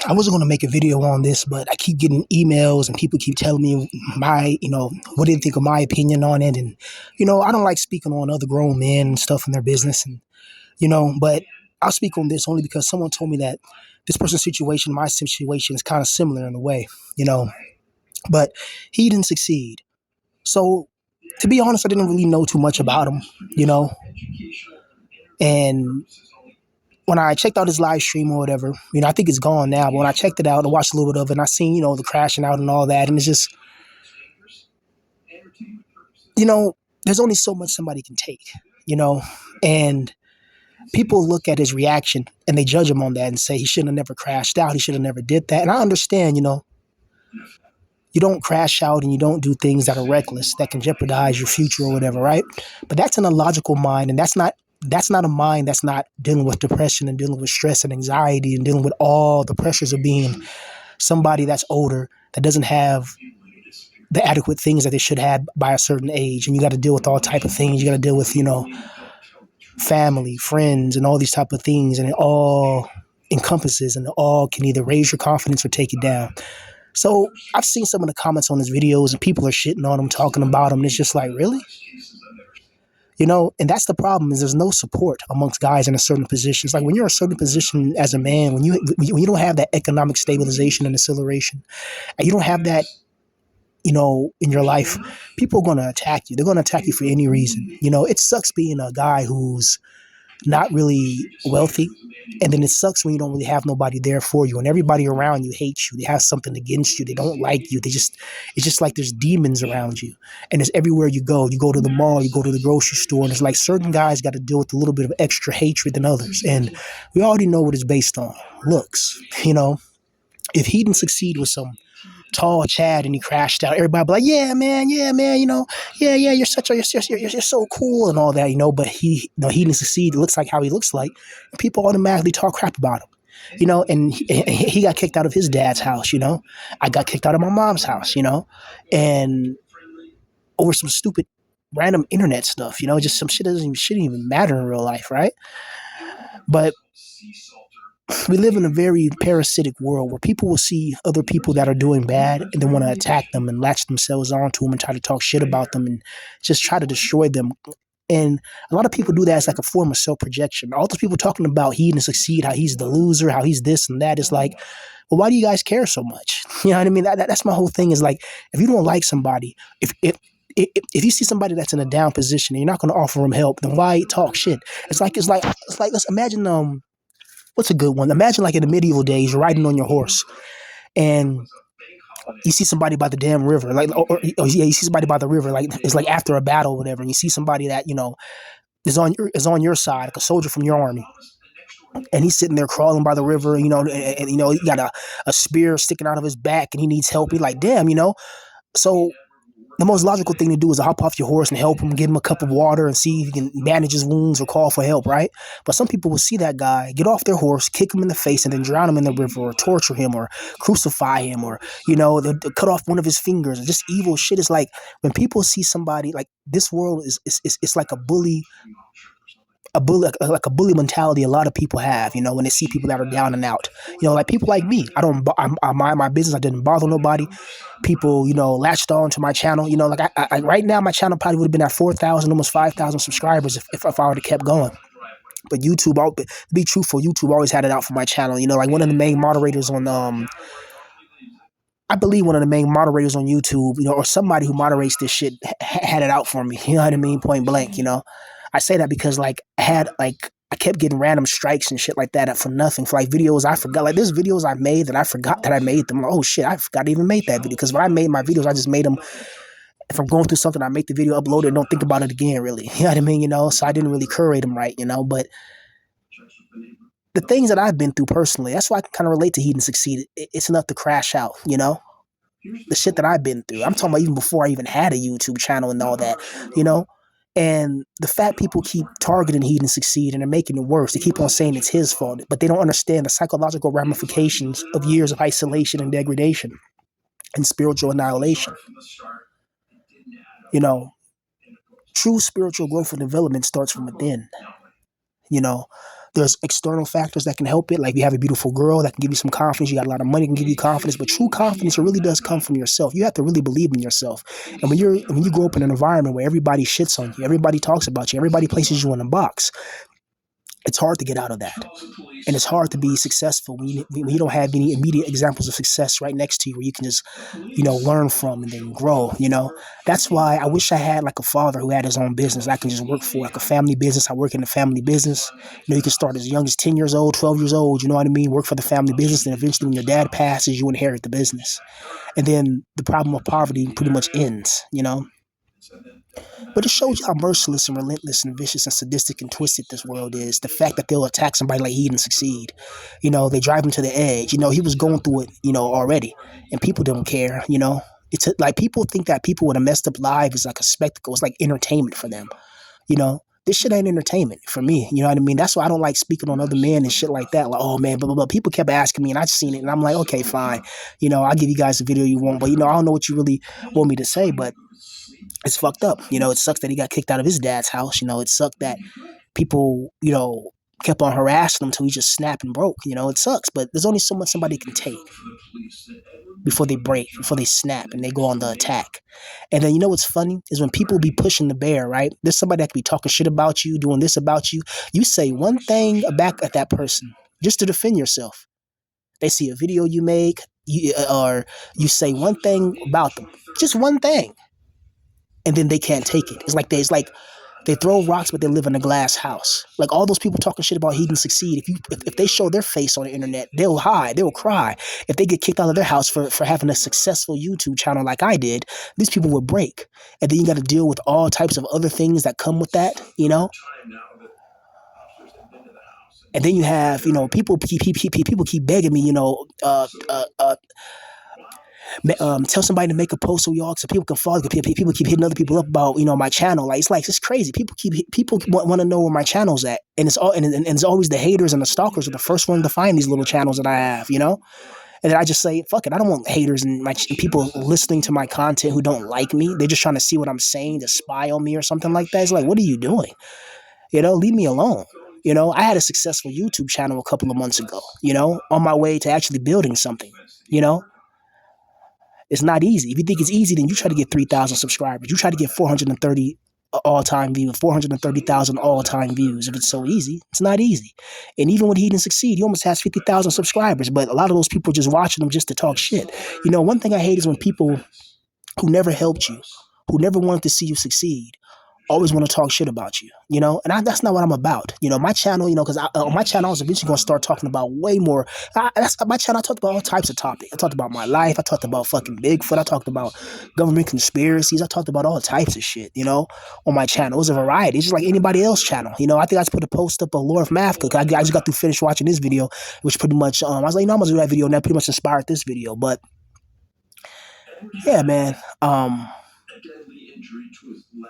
I wasn't going to make a video on this, but I keep getting emails and people keep telling me what they think of my opinion on it. And, I don't like speaking on other grown men and stuff in their business. And, but I'll speak on this only because someone told me that this person's situation, my situation is kind of similar in a way, you know, but he didn't succeed. So to be honest, I didn't really know too much about him, you know, and when I checked out his live stream or whatever, I think it's gone now, but when I checked it out and watched a little bit of it and I seen, the crashing out and all that, and it's just, there's only so much somebody can take, and people look at his reaction and they judge him on that and say he shouldn't have never crashed out. He should have never did that. And I understand, you don't crash out and you don't do things that are reckless that can jeopardize your future or whatever, right? But that's an illogical mind, and that's not a mind that's not dealing with depression and dealing with stress and anxiety and dealing with all the pressures of being somebody that's older that doesn't have the adequate things that they should have by a certain age. And you got to deal with all type of things. You got to deal with, family, friends, and all these type of things. And it all encompasses and it all can either raise your confidence or take it down. So I've seen some of the comments on his videos and people are shitting on him, talking about him. And it's just like, really? And that's the problem is there's no support amongst guys in a certain position. It's like when you're in a certain position as a man, when you don't have that economic stabilization and acceleration, and you don't have that, in your life, people are going to attack you. They're going to attack you for any reason. It sucks being a guy who's not really wealthy. And then it sucks when you don't really have nobody there for you and everybody around you hates you. They have something against you. They don't like you. It's just like there's demons around you. And it's everywhere you go. You go to the mall, you go to the grocery store, and it's like certain guys got to deal with a little bit of extra hatred than others. And we already know what it's based on. Looks, if he didn't succeed with some tall Chad and he crashed out, everybody be like, yeah, man, yeah, you're so cool and all that, but he didn't succeed. It looks like how he looks like. And people automatically talk crap about him, and he got kicked out of his dad's house, I got kicked out of my mom's house, and over some stupid random internet stuff, just some shit shouldn't even matter in real life, right? But we live in a very parasitic world where people will see other people that are doing bad and they want to attack them and latch themselves onto them and try to talk shit about them and just try to destroy them. And a lot of people do that as like a form of self-projection. All those people talking about he didn't succeed, how he's the loser, how he's this and that. It's like, well, why do you guys care so much? You know what I mean? That's my whole thing is like, if you don't like somebody, if you see somebody that's in a down position and you're not going to offer them help, then why talk shit? It's like let's imagine what's a good one? Imagine like in the medieval days, you're riding on your horse and you see somebody by the damn river, like, you see somebody by the river, like it's like after a battle or whatever, and you see somebody that, is on your side, like a soldier from your army. And he's sitting there crawling by the river, and he got a spear sticking out of his back and he needs help. He's like, damn, So the most logical thing to do is to hop off your horse and help him, give him a cup of water and see if you can bandage his wounds or call for help, right? But some people will see that guy, get off their horse, kick him in the face, and then drown him in the river or torture him or crucify him or, they'll cut off one of his fingers. And just evil shit. Is like when people see somebody, like this world is it's like like a bully mentality a lot of people have, when they see people that are down and out, like people like me. I mind my business. I didn't bother nobody. People, latched on to my channel, like I right now my channel probably would have been at 4,000, almost 5,000 subscribers if I would have kept going. But YouTube, to be truthful, YouTube always had it out for my channel. Like one of the main moderators on, I believe one of the main moderators on YouTube, or somebody who moderates this shit had it out for me. You know what I mean? Point blank, I say that because I kept getting random strikes and shit like that for nothing, for like videos I forgot. Like there's videos I made that I forgot that I made them. Like, oh shit, I forgot to even make that video. Because when I made my videos, I just made them. If I'm going through something, I make the video, upload it, and don't think about it again, really. You know what I mean? So I didn't really curate them right, But the things that I've been through personally, that's why I can kind of relate to he didn't succeed. It's enough to crash out, The shit that I've been through. I'm talking about even before I even had a YouTube channel and all that, And the fat people keep targeting he didn't succeed and they're making it worse. They keep on saying it's his fault, but they don't understand the psychological ramifications of years of isolation and degradation and spiritual annihilation. True spiritual growth and development starts from within. There's external factors that can help it. Like you have a beautiful girl that can give you some confidence. You got a lot of money that can give you confidence. But true confidence, it really does come from yourself. You have to really believe in yourself. And when you grow up in an environment where everybody shits on you, everybody talks about you, everybody places you in a box, it's hard to get out of that. And it's hard to be successful when you don't have any immediate examples of success right next to you where you can just, learn from and then grow. That's why I wish I had like a father who had his own business I can just work for, like a family business. I work in a family business. You can start as young as 10 years old, 12 years old, you know what I mean? Work for the family business. And eventually when your dad passes, you inherit the business. And then the problem of poverty pretty much ends. But it shows you how merciless and relentless and vicious and sadistic and twisted this world is. The fact that they'll attack somebody like he didn't succeed. They drive him to the edge. He was going through it, already. And people don't care. It's like people think that people with a messed up life is like a spectacle. It's like entertainment for them. This shit ain't entertainment for me. You know what I mean? That's why I don't like speaking on other men and shit like that. Like, oh man, blah, blah, blah. People kept asking me and I just seen it and I'm like, okay, fine. I'll give you guys the video you want. But, I don't know what you really want me to say, but it's fucked up. It sucks that he got kicked out of his dad's house. It sucked that people, kept on harassing him until he just snapped and broke. It sucks, but there's only so much somebody can take before they break, before they snap and they go on the attack. And then what's funny is when people be pushing the bear, right? There's somebody that could be talking shit about you, doing this about you. You say one thing back at that person just to defend yourself. They see a video you make, or you say one thing about them, just one thing, and then they can't take it. It's like they throw rocks, but they live in a glass house. Like all those people talking shit about he didn't succeed. If they show their face on the internet, they'll hide, they'll cry. If they get kicked out of their house for having a successful YouTube channel like I did, these people would break. And then you got to deal with all types of other things that come with that. And then you have, people keep begging me, tell somebody to make a post so people can follow. People keep hitting other people up about my channel. Like it's crazy. People want to know where my channel's at, and it's always the haters and the stalkers are the first ones to find these little channels that I have. And then I just say, fuck it. I don't want haters and people listening to my content who don't like me. They're just trying to see what I'm saying to spy on me or something like that. It's like, what are you doing? Leave me alone. I had a successful YouTube channel a couple of months ago. On my way to actually building something. It's not easy. If you think it's easy, then you try to get 3,000 subscribers. You try to get 430 all-time views, 430,000 all-time views. If it's so easy, it's not easy. And even when he didn't succeed, he almost has 50,000 subscribers. But a lot of those people are just watching him just to talk shit. One thing I hate is when people who never helped you, who never wanted to see you succeed, always want to talk shit about you, and that's not what I'm about. My channel, because on my channel, I was eventually going to start talking about way more. That's my channel. I talked about all types of topics. I talked about my life. I talked about fucking Bigfoot. I talked about government conspiracies. I talked about all types of shit, on my channel. It was a variety. It's just like anybody else's channel. I think I just put a post up of Lord of Mafka. I just got to finish watching this video, which pretty much, I was like, I'm going to do that video, and that pretty much inspired this video. But yeah, man,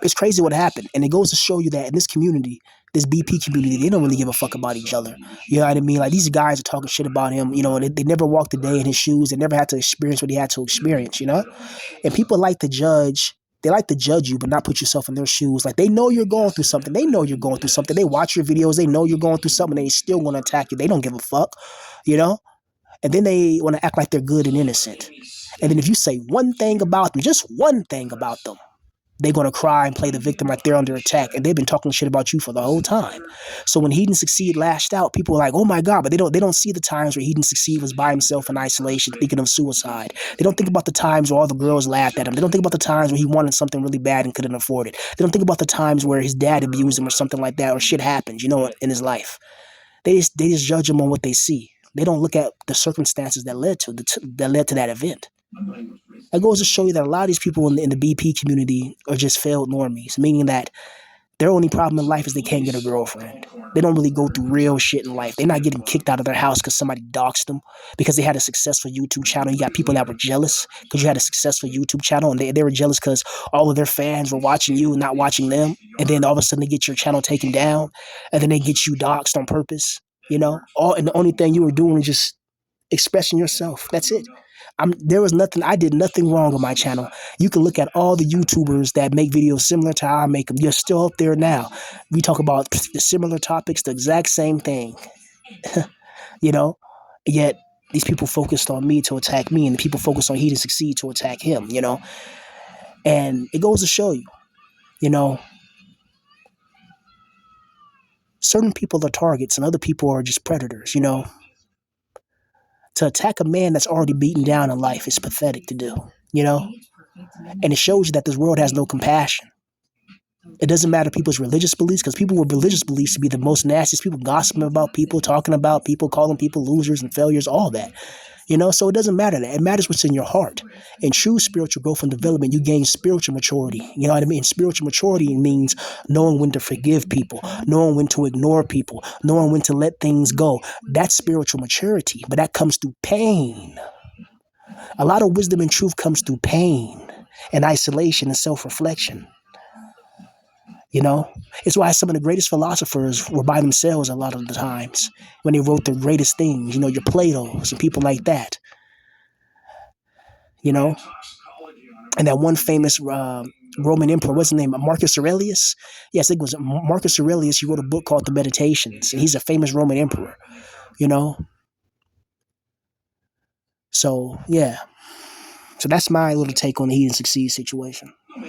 it's crazy what happened. And it goes to show you that in this community, this BP community, they don't really give a fuck about each other. You know what I mean? Like these guys are talking shit about him, and they never walked a day in his shoes. They never had to experience what he had to experience, And people like to judge. They like to judge you, but not put yourself in their shoes. Like they know you're going through something. They know you're going through something. They watch your videos. They know you're going through something. They still want to attack you. They don't give a fuck, And then they want to act like they're good and innocent. And then if you say one thing about them, just one thing about them, they're going to cry and play the victim like they're under attack. And they've been talking shit about you for the whole time. So when he didn't succeed, lashed out, people are like, oh my God, but they don't see the times where he didn't succeed, was by himself in isolation, thinking of suicide. They don't think about the times where all the girls laughed at him. They don't think about the times where he wanted something really bad and couldn't afford it. They don't think about the times where his dad abused him or something like that, or shit happened, in his life. They just judge him on what they see. They don't look at the circumstances that led to that event. That goes to show you that a lot of these people in the BP community are just failed normies, meaning that their only problem in life is they can't get a girlfriend. They don't really go through real shit in life. They're not getting kicked out of their house because somebody doxed them, because they had a successful YouTube channel. You got people that were jealous because you had a successful YouTube channel, and they were jealous because all of their fans were watching you and not watching them. And then all of a sudden they get your channel taken down, and then they get you doxed on purpose, and the only thing you were doing is just expressing yourself. That's it. There was nothing. I did nothing wrong on my channel. You can look at all the YouTubers that make videos similar to how I make them. You're still up there now. We talk about the similar topics, the exact same thing. You know, yet these people focused on me to attack me, and the people focused on he to succeed to attack him. And it goes to show you, you know, certain people are targets and other people are just predators. To attack a man that's already beaten down in life is pathetic to do. You know, and it shows you that this world has no compassion. It doesn't matter people's religious beliefs, because people with religious beliefs to be the most nastiest people, gossiping about people, talking about people, calling people losers and failures, all that. So it doesn't matter that. It matters what's in your heart. In true spiritual growth and development, you gain spiritual maturity. You know what I mean? Spiritual maturity means knowing when to forgive people, knowing when to ignore people, knowing when to let things go. That's spiritual maturity, but that comes through pain. A lot of wisdom and truth comes through pain and isolation and self-reflection. It's why some of the greatest philosophers were by themselves a lot of the times when they wrote their greatest things, your Plato's and people like that, you know. And that one famous Roman emperor, what's his name? Marcus Aurelius? Yes, I think it was Marcus Aurelius. He wrote a book called The Meditations, and he's a famous Roman emperor, you know. So, yeah. So that's my little take on the He Didn't Succeed situation.